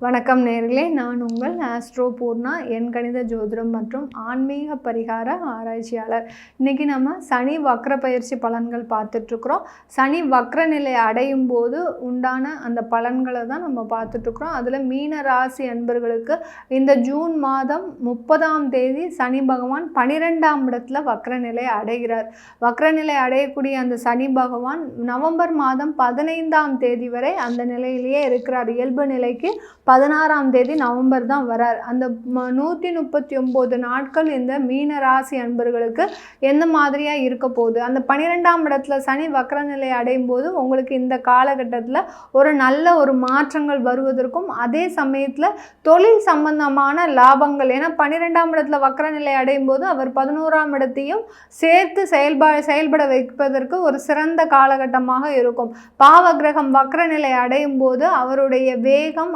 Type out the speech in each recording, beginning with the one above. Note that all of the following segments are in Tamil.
வணக்கம் நேர்களே, நான் உங்கள் ஆஸ்ட்ரோ பூர்ணா, எண்கணித ஜோதிடம் மற்றும் ஆன்மீக பரிகார ஆராய்ச்சியாளர். இன்றைக்கி நம்ம சனி வக்ர பயிற்சி பலன்கள் பார்த்துட்ருக்குறோம். சனி வக்ர நிலை அடையும் போது உண்டான அந்த பலன்களை தான் நம்ம பார்த்துட்ருக்குறோம். அதில் மீன ராசி அன்பர்களுக்கு இந்த ஜூன் மாதம் 30ஆம் தேதி சனி பகவான் 12ஆம் இடத்துல வக்ர நிலை அடைகிறார். வக்ர நிலை அடையக்கூடிய அந்த சனி பகவான் நவம்பர் மாதம் 15ஆம் தேதி வரை அந்த நிலையிலேயே இருக்கிறார். இயல்பு நிலைக்கு 16ஆம் தேதி நவம்பர் தான் வரார். அந்த 139 நாட்கள் இந்த மீன ராசி அன்பர்களுக்கு எந்த மாதிரியாக இருக்க போகுது, அந்த 12ஆம் இடத்துல சனி வக்ர நிலை அடையும் போது உங்களுக்கு இந்த காலகட்டத்தில் ஒரு நல்ல ஒரு மாற்றங்கள் வருவதற்கும், அதே சமயத்தில் தொழில் சம்பந்தமான லாபங்கள், ஏன்னா 12ஆம் இடத்துல வக்ர நிலை அடையும் போது அவர் 11ஆம் இடத்தையும் சேர்த்து செயல்பட வைப்பதற்கு ஒரு சிறந்த காலகட்டமாக இருக்கும். பாவகிரகம் வக்ர நிலை அடையும் போது அவருடைய வேகம்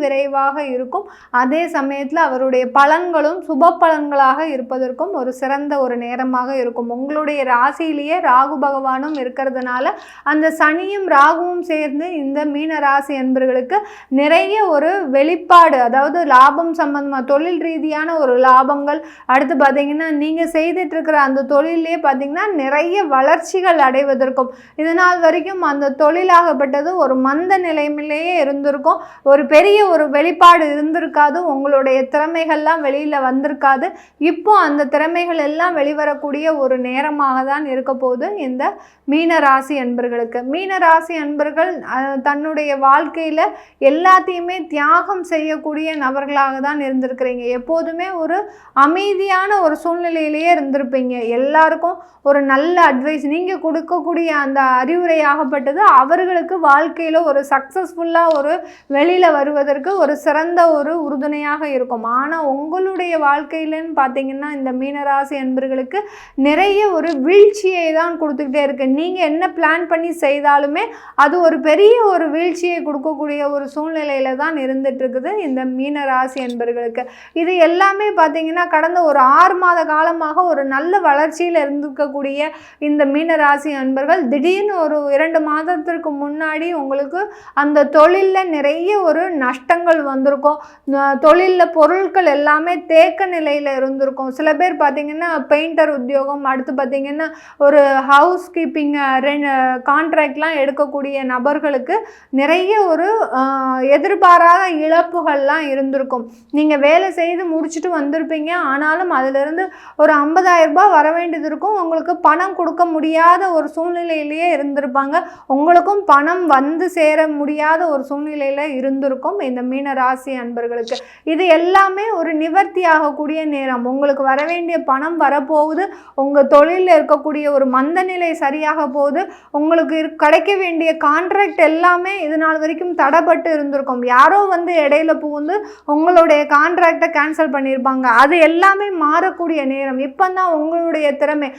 விரைவாக இருக்கும். அதே சமயத்தில் அவருடைய பலன்களும் சுப பலன்களாக இருப்பதற்கும் ஒரு சிறந்த ஒரு நேரமாக இருக்கும். உங்களுடைய ராசியிலேயே ராகு பகவானும் இருக்கிறதுனால அந்த சனியும் ராகுவும் சேர்ந்து இந்த மீன ராசி என்பர்களுக்கு நிறைய ஒரு வெளிப்பாடு, அதாவது லாபம் சம்பந்தமாக தொழில் ரீதியான ஒரு லாபங்கள், அடுத்து பார்த்தீங்கன்னா நீங்கள் செய்துட்டு இருக்கிற அந்த தொழிலே பார்த்தீங்கன்னா நிறைய வளர்ச்சிகள் அடைவதற்கும், இதனால் வரைக்கும் அந்த தொழிலாகப்பட்டது ஒரு மந்த நிலைமையிலேயே இருந்திருக்கும். ஒரு பெரிய ஒரு வெளிப்பாடு இருந்திருக்காது. உங்களுடைய திறமைகள்லாம் வெளியில் வந்திருக்காது. இப்போ அந்த திறமைகள் எல்லாம் வெளிவரக்கூடிய ஒரு நேரமாக தான் இருக்க போது இந்த மீன ராசி அன்பர்களுக்கு. மீன ராசி அன்பர்கள் தன்னுடைய வாழ்க்கையில் எல்லாத்தையுமே தியாகம் செய்யக்கூடிய நபர்களாக தான் இருந்திருக்கிறீங்க. எப்போதுமே ஒரு அமைதியான ஒரு சூழ்நிலையிலேயே இருந்திருப்பீங்க. எல்லாருக்கும் ஒரு நல்ல அட்வைஸ் நீங்கள் கொடுக்கக்கூடிய அந்த அறிவுரையாகப்பட்டது அவர்களுக்கு வாழ்க்கையில் ஒரு சக்ஸஸ்ஃபுல்லாக ஒரு வெளியில் வருவதற்கு ஒரு சிறந்த ஒரு உறுதுணையாக இருக்கும். ஆனால் உங்களுடைய வாழ்க்கையிலன்னு பார்த்தீங்கன்னா இந்த மீனராசி அன்பர்களுக்கு நிறைய ஒரு வீழ்ச்சியை தான் கொடுத்துக்கிட்டே இருக்கு. நீங்கள் என்ன பிளான் பண்ணி செய்தாலுமே அது ஒரு பெரிய ஒரு வீழ்ச்சியை கொடுக்கக்கூடிய ஒரு சூழ்நிலையில தான் இருந்துட்டு இருக்குது இந்த மீனராசி அன்பர்களுக்கு. இது எல்லாமே பார்த்தீங்கன்னா கடந்த ஒரு 6 மாத காலமாக ஒரு நல்ல வளர்ச்சியில் இருந்திருக்கக்கூடிய இந்த மீனராசி அன்பர்கள் திடீர்னு ஒரு 2 மாதத்திற்கு முன்னாடி உங்களுக்கு அந்த தொழிலில் நிறைய ஒரு நஷ்டங்கள் வந்திருக்கும். தொழிலில் பொருட்கள் எல்லாமே தேக்க நிலையில் இருந்திருக்கும். சில பேர் பார்த்திங்கன்னா பெயிண்டர் உத்தியோகம், அடுத்து பார்த்திங்கன்னா ஒரு ஹவுஸ் கீப்பிங் கான்ட்ராக்ட்லாம் எடுக்கக்கூடிய நபர்களுக்கு நிறைய ஒரு எதிர்பாராத இழப்புகள்லாம் இருந்திருக்கும். நீங்கள் வேலை செய்து முடிச்சுட்டு வந்திருப்பீங்க, ஆனாலும் அதிலிருந்து ஒரு 50,000 ரூபாய் வர வேண்டியது இருக்கும். உங்களுக்கு பணம் கொடுக்க முடியாத ஒரு சூழ்நிலையிலேயே இருந்திருப்பாங்க. உங்களுக்கும் பணம் வந்து சேர முடியாத ஒரு சூழ்நிலையில் இருந்திருக்கும் இந்த மீன ராசி அன்பர்களுக்கு. இது எல்லாமே ஒரு நிவர்த்தி ஆகக்கூடிய நேரம். உங்களுக்கு வர வேண்டிய பணம் வரப்போகுது. உங்கள் தொழிலில் இருக்கக்கூடிய ஒரு மந்த நிலை சரியாக போகுது. உங்களுக்கு கிடைக்க வேண்டிய கான்ட்ராக்ட் எல்லாமே இது நாள் வரைக்கும் தடைப்பட்டு இருந்திருக்கும். யாரோ வந்து இடையில புகுந்து உங்களுடைய கான்ட்ராக்டை கேன்சல் பண்ணியிருப்பாங்க. அது எல்லாமே மாறக்கூடிய நேரம். இப்போ தான் உங்களுடைய திறமை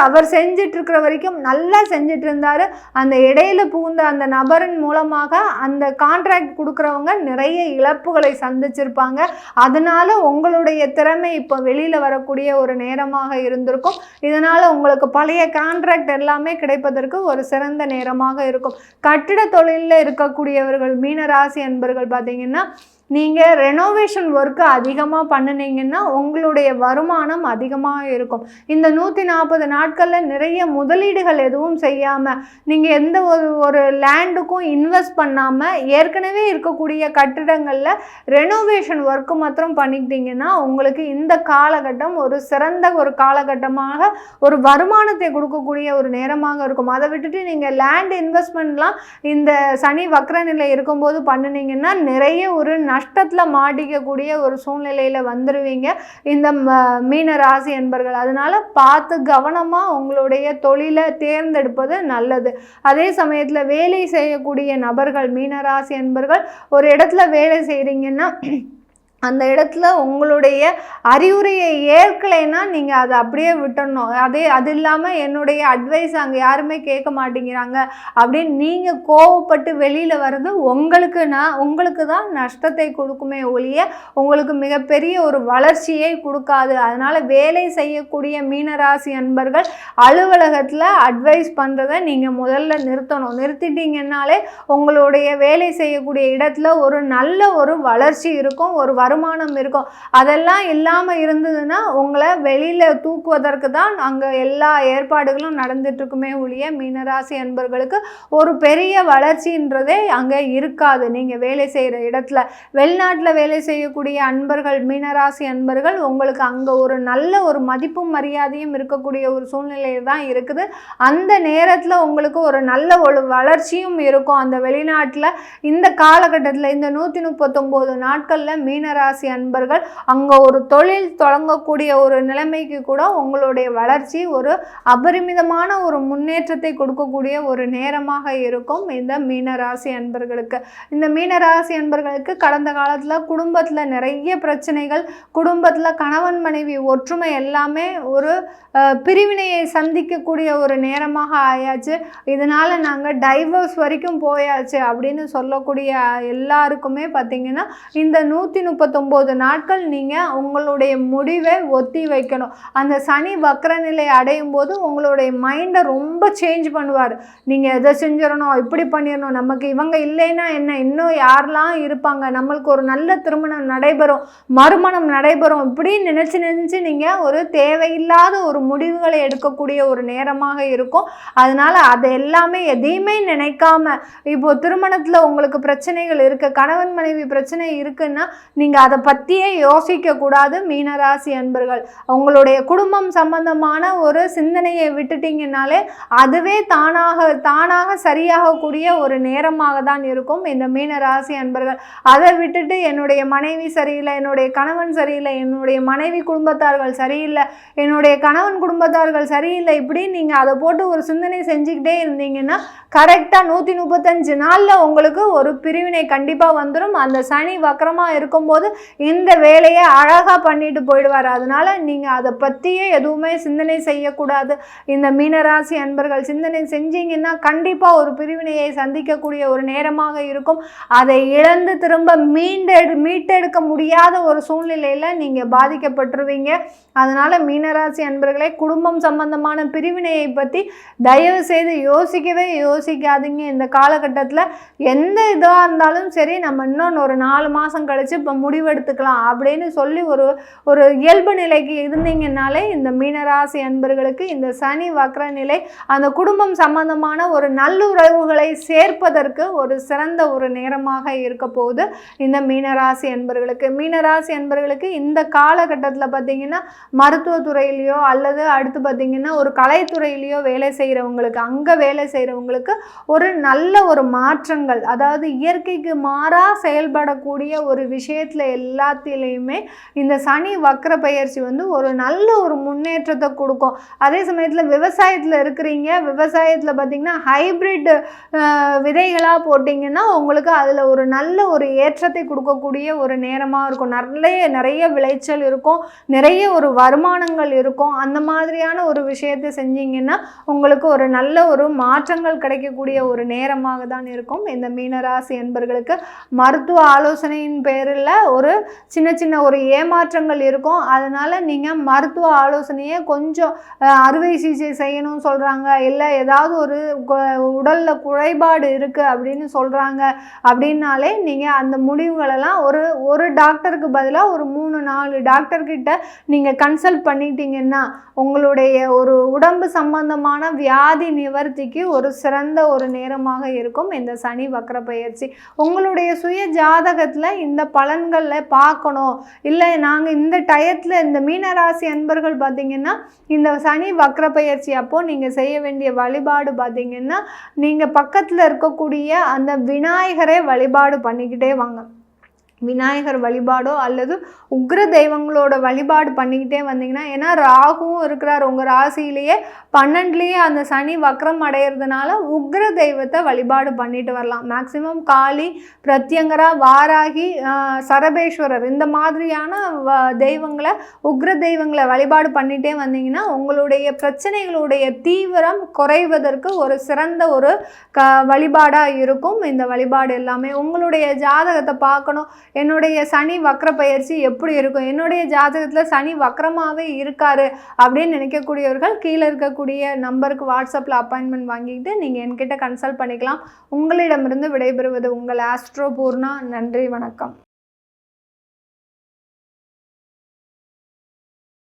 அவர் செஞ்சிட்டு இருக்கிற வரைக்கும் நல்லா செஞ்சிட்டு இருந்தார். அந்த இடையில புகுந்த அந்த நபரின் மூலமாக அந்த கான்ட்ராக்ட் கொடுக்குறவங்க நிறைய இழப்புகளை சந்திச்சிருப்பாங்க. அதனால உங்களுடைய திறமை இப்போ வெளியில் வரக்கூடிய ஒரு நேரமாக இருந்திருக்கும். இதனால் உங்களுக்கு பழைய கான்ட்ராக்ட் எல்லாமே கிடைப்பதற்கு ஒரு சிறந்த நேரமாக இருக்கும். கட்டிட தொழிலில் இருக்கக்கூடியவர்கள் மீனராசி அன்பர்கள் பார்த்தீங்கன்னா நீங்கள் ரெனோவேஷன் ஒர்க்கு அதிகமாக பண்ணினீங்கன்னா உங்களுடைய வருமானம் அதிகமாக இருக்கும். இந்த 140 நாட்களில் நிறைய முதலீடுகள் எதுவும் செய்யாமல் நீங்கள் எந்த ஒரு லேண்டுக்கும் இன்வெஸ்ட் பண்ணாமல் ஏற்கனவே இருக்கக்கூடிய கட்டிடங்களில் ரெனோவேஷன் ஒர்க்கு மாத்திரம் பண்ணிக்கிட்டீங்கன்னா உங்களுக்கு இந்த காலகட்டம் ஒரு சிறந்த ஒரு காலகட்டமாக ஒரு வருமானத்தை கொடுக்கக்கூடிய ஒரு நேரமாக இருக்கும். அதை விட்டுட்டு நீங்கள் லேண்ட் இன்வெஸ்ட்மெண்ட்லாம் இந்த சனி வக்ர நிலை இருக்கும்போது பண்ணினீங்கன்னா நிறைய ஒரு நஷ்டத்தில் மாட்டிக்கக்கூடிய ஒரு சூழ்நிலையில் வந்துடுவீங்க இந்த மீன ராசி என்பர்கள். அதனால பார்த்து கவனமாக உங்களுடைய தொழிலை தேர்ந்தெடுப்பது நல்லது. அதே சமயத்தில் வேலை செய்யக்கூடிய நபர்கள் மீனராசி என்பர்கள் ஒரு இடத்துல வேலை செய்கிறீங்கன்னா அந்த இடத்துல உங்களுடைய அறிவுரையை ஏற்கலைன்னா நீங்கள் அதை அப்படியே விட்டுடணும். அது இல்லாமல் என்னுடைய அட்வைஸ் அங்கே யாருமே கேட்க மாட்டேங்கிறாங்க அப்படின்னு நீங்கள் கோவப்பட்டு வெளியில் வர்றது உங்களுக்கு தான் நஷ்டத்தை கொடுக்குமே ஒழிய உங்களுக்கு மிகப்பெரிய ஒரு வளர்ச்சியை கொடுக்காது. அதனால் வேலை செய்யக்கூடிய மீனராசி அன்பர்கள் அலுவலகத்தில் அட்வைஸ் பண்ணுறதை நீங்கள் முதல்ல நிறுத்தணும். நிறுத்திட்டீங்கன்னாலே உங்களுடைய வேலை செய்யக்கூடிய இடத்துல ஒரு நல்ல ஒரு வளர்ச்சி இருக்கும், ஒரு வருமானம் இருக்கும். அதெல்லாம் இல்லாமல் இருந்ததுன்னா உங்களை வெளியில் தூக்குவதற்கு தான் அங்கே எல்லா ஏற்பாடுகளும் நடந்துட்டுருக்குமே ஒழிய மீனராசி அன்பர்களுக்கு ஒரு பெரிய வளர்ச்சின்றதே அங்கே இருக்காது. நீங்கள் வேலை செய்கிற இடத்துல வெளிநாட்டில் வேலை செய்யக்கூடிய அன்பர்கள், மீனராசி அன்பர்கள், உங்களுக்கு அங்கே ஒரு நல்ல ஒரு மதிப்பும் மரியாதையும் இருக்கக்கூடிய ஒரு சூழ்நிலையில் தான் இருக்குது. அந்த நேரத்தில் உங்களுக்கு ஒரு நல்ல ஒரு வளர்ச்சியும் இருக்கும். அந்த வெளிநாட்டில் இந்த காலகட்டத்தில் இந்த 139 நாட்களில் மீனராசி அன்பர்கள் அங்கே ஒரு தொழில் தொடங்கக்கூடிய ஒரு நிலைமைக்கு கூட உங்களுடைய வளர்ச்சி ஒரு அபரிமிதமான ஒரு முன்னேற்றத்தை கொடுக்கக்கூடிய ஒரு நேரமாக இருக்கும் இந்த மீனராசி அன்பர்களுக்கு. இந்த மீனராசி அன்பர்களுக்கு கடந்த காலத்தில் குடும்பத்தில் நிறைய பிரச்சனைகள், குடும்பத்தில் கணவன் மனைவி ஒற்றுமை எல்லாமே ஒரு பிரிவினையை சந்திக்கக்கூடிய ஒரு நேரமாக ஆயாச்சு. இதனால் நாங்கள் டைவர்ஸ் வரைக்கும் போயாச்சு அப்படின்னு சொல்லக்கூடிய எல்லாருக்குமே பார்த்திங்கன்னா இந்த 139 நாட்கள் நீங்கள் உங்களுடைய முடிவை ஒத்தி வைக்கணும். அந்த சனி வக்ர நிலை அடையும் போது உங்களுடைய மைண்டை ரொம்ப சேஞ்ச் பண்ணுவார். நீங்கள் எதை செஞ்சிடணும், இப்படி பண்ணிடணும், நமக்கு இவங்க இல்லைன்னா என்ன, இன்னும் யாரெல்லாம் இருப்பாங்க, நம்மளுக்கு ஒரு நல்ல திருமணம் நடைபெறும், மறுமணம் நடைபெறும், இப்படி நினச்சி நீங்கள் ஒரு தேவையில்லாத ஒரு முடிவுகளை எடுக்கக்கூடிய ஒரு நேரமாக இருக்கும். அதனால் அதை எல்லாமே எதையுமே நினைக்காம, இப்போது திருமணத்தில் உங்களுக்கு பிரச்சனைகள் இருக்குது, கணவன் மனைவி பிரச்சனை இருக்குன்னா நீங்கள் அதை பற்றியே யோசிக்கக்கூடாது மீனராசி அன்பர்கள். உங்களுடைய குடும்பம் சம்பந்தமான ஒரு சிந்தனையை விட்டுட்டீங்கன்னாலே அதுவே தானாக சரியாகக்கூடிய ஒரு நேரமாக தான் இருக்கும் இந்த மீனராசி அன்பர்கள். அதை விட்டுட்டு என்னுடைய மனைவி சரியில்லை, என்னுடைய கணவன் சரியில்லை, என்னுடைய மனைவி குடும்பத்தார்கள் சரியில்லை, என்னுடைய கணவன் குடும்பத்தார்கள் சரியில்லை, இப்படி நீங்கள் அதை போட்டு ஒரு சிந்தனை செஞ்சுக்கிட்டே இருந்தீங்கன்னா கரெக்டாக 135 நாளில் உங்களுக்கு ஒரு பிரிவினை கண்டிப்பாக வந்துடும். அந்த சனி வக்கரமாக இருக்கும்போது இந்த வேலையை அழகாக பண்ணிட்டு போயிடுவார். அதனால் நீங்கள் அதை பற்றியே எதுவுமே சிந்தனை செய்யக்கூடாது. இந்த மீனராசி அன்பர்கள் சிந்தனை செஞ்சீங்கன்னா கண்டிப்பாக ஒரு பிரிவினையை சந்திக்கக்கூடிய ஒரு நேரமாக இருக்கும். அதை இழந்து திரும்ப மீட்டெடுக்க முடியாத ஒரு சூழ்நிலையில் நீங்கள் பாதிக்கப்பட்டுருவீங்க. அதனால் மீனராசி அன்பர்களே, குடும்பம் சம்பந்தமான பிரிவினையை பற்றி தயவு செய்து யோசிக்காதீங்க. இந்த காலகட்டத்தில் எந்த இதாக இருந்தாலும் சரி, நம்ம இன்னொன்று ஒரு 4 மாதம் கழித்து இப்போ முடிவெடுத்துக்கலாம் அப்படின்னு சொல்லி ஒரு இயல்பு நிலைக்கு இருந்தீங்கன்னாலே இந்த மீனராசி அன்பர்களுக்கு இந்த சனி வக்ர நிலை அந்த குடும்பம் சம்பந்தமான ஒரு நல்லுறவுகளை சேர்ப்பதற்கு ஒரு சிறந்த ஒரு நேரமாக இருக்க போகுது இந்த மீனராசி அன்பர்களுக்கு. மீனராசி அன்பர்களுக்கு இந்த காலகட்டத்தில் பார்த்திங்கன்னா மருத்துவத்துறையிலையோ அல்லது அடுத்து பார்த்திங்கன்னா ஒரு கலைத்துறையிலையோ வேலை செய்கிறவங்களுக்கு, அங்கே வேலை செய்கிறவங்களுக்கு ஒரு நல்ல ஒரு மாற்றங்கள், அதாவது இயற்கைக்கு மாறாக செயல்படக்கூடிய ஒரு விஷயத்தில் எல்லாத்திலையுமே இந்த சனி வக்ர பயிற்சி ஒரு நல்ல ஒரு முன்னேற்றத்தை கொடுக்கும். அதே சமயத்தில் விவசாயத்தில் இருக்கிறீங்க, விவசாயத்தில் பார்த்திங்கன்னா ஹைப்ரிட் விதைகளாக போட்டிங்கன்னா உங்களுக்கு அதில் ஒரு நல்ல ஒரு ஏற்றத்தை கொடுக்கக்கூடிய ஒரு நேரமாக இருக்கும். நிறைய விளைச்சல் இருக்கும், நிறைய ஒரு வருமானங்கள் இருக்கும். அந்த மாதிரியான ஒரு விஷயத்தை செஞ்சீங்கன்னா உங்களுக்கு ஒரு நல்ல ஒரு மாற்றங்கள் கிடைக்கக்கூடிய ஒரு நேரமாக தான் இருக்கும் இந்த மீனராசி என்பர்களுக்கு. மருத்துவ ஆலோசனையின் பேரில் ஒரு சின்ன ஒரு ஏமாற்றங்கள் இருக்கும். அதனால் நீங்கள் மருத்துவ ஆலோசனையை கொஞ்சம் அறுவை சிகிச்சை செய்யணும்னு சொல்கிறாங்க, இல்லை ஏதாவது ஒரு உடலில் குறைபாடு இருக்குது அப்படின்னு சொல்கிறாங்க அப்படின்னாலே நீங்கள் அந்த முடிவுகளெல்லாம் ஒரு டாக்டருக்கு பதிலாக ஒரு 3-4 டாக்டர்கிட்ட நீங்கள் கன்சல்ட் பண்ணிட்டீங்கன்னா உங்களுடைய ஒரு உடம்பு சம்பந்தமான வியாதி நிவர்த்திக்கு ஒரு சிறந்த ஒரு நேரமாக இருக்கும் இந்த சனி வக்ர பயிற்சி. உங்களுடைய சுய ஜாதகத்தில் இந்த பலன்களில் பார்க்கணும், இல்லை நாங்கள் இந்த டயத்தில் இந்த மீனராசி அன்பர்கள் பார்த்திங்கன்னா இந்த சனி வக்ர பயிற்சி அப்போது நீங்கள் செய்ய வேண்டிய வழிபாடு பார்த்திங்கன்னா நீங்கள் பக்கத்தில் இருக்கக்கூடிய அந்த விநாயகரை வழிபாடு பண்ணிக்கிட்டே வாங்க. விநாயகர் வழிபாடோ அல்லது உக்ர தெய்வங்களோட வழிபாடு பண்ணிக்கிட்டே வந்தீங்கன்னா, ஏன்னா ராகுவும் இருக்கிறார் உங்கள் ராசியிலேயே, 12லேயே அந்த சனி வக்ரம் அடையிறதுனால உக்ர தெய்வத்தை வழிபாடு பண்ணிட்டு வரலாம். மேக்சிமம் காளி, பிரத்யங்கரா, வாராகி, சரபேஸ்வரர் இந்த மாதிரியான தெய்வங்களை, உக்ர தெய்வங்களை வழிபாடு பண்ணிகிட்டே வந்தீங்கன்னா உங்களுடைய பிரச்சனைகளுடைய தீவிரம் குறைவதற்கு ஒரு சிறந்த ஒரு வழிபாடாக இருக்கும். இந்த வழிபாடு எல்லாமே உங்களுடைய ஜாதகத்தை பார்க்கணும். என்னுடைய சனி வக்ர பயிற்சி எப்படி இருக்கும், என்னுடைய ஜாதகத்தில் சனி வக்ரமாகவே இருக்காரு அப்படின்னு நினைக்கக்கூடியவர்கள் கீழே இருக்கக்கூடிய நம்பருக்கு வாட்ஸ்அப்பில் அப்பாயின்மெண்ட் வாங்கிக்கிட்டு நீங்கள் என்கிட்ட கன்சல்ட் பண்ணிக்கலாம். உங்களிடமிருந்து விடைபெறுவது உங்கள் ஆஸ்ட்ரோ பூர்ணா. நன்றி, வணக்கம்.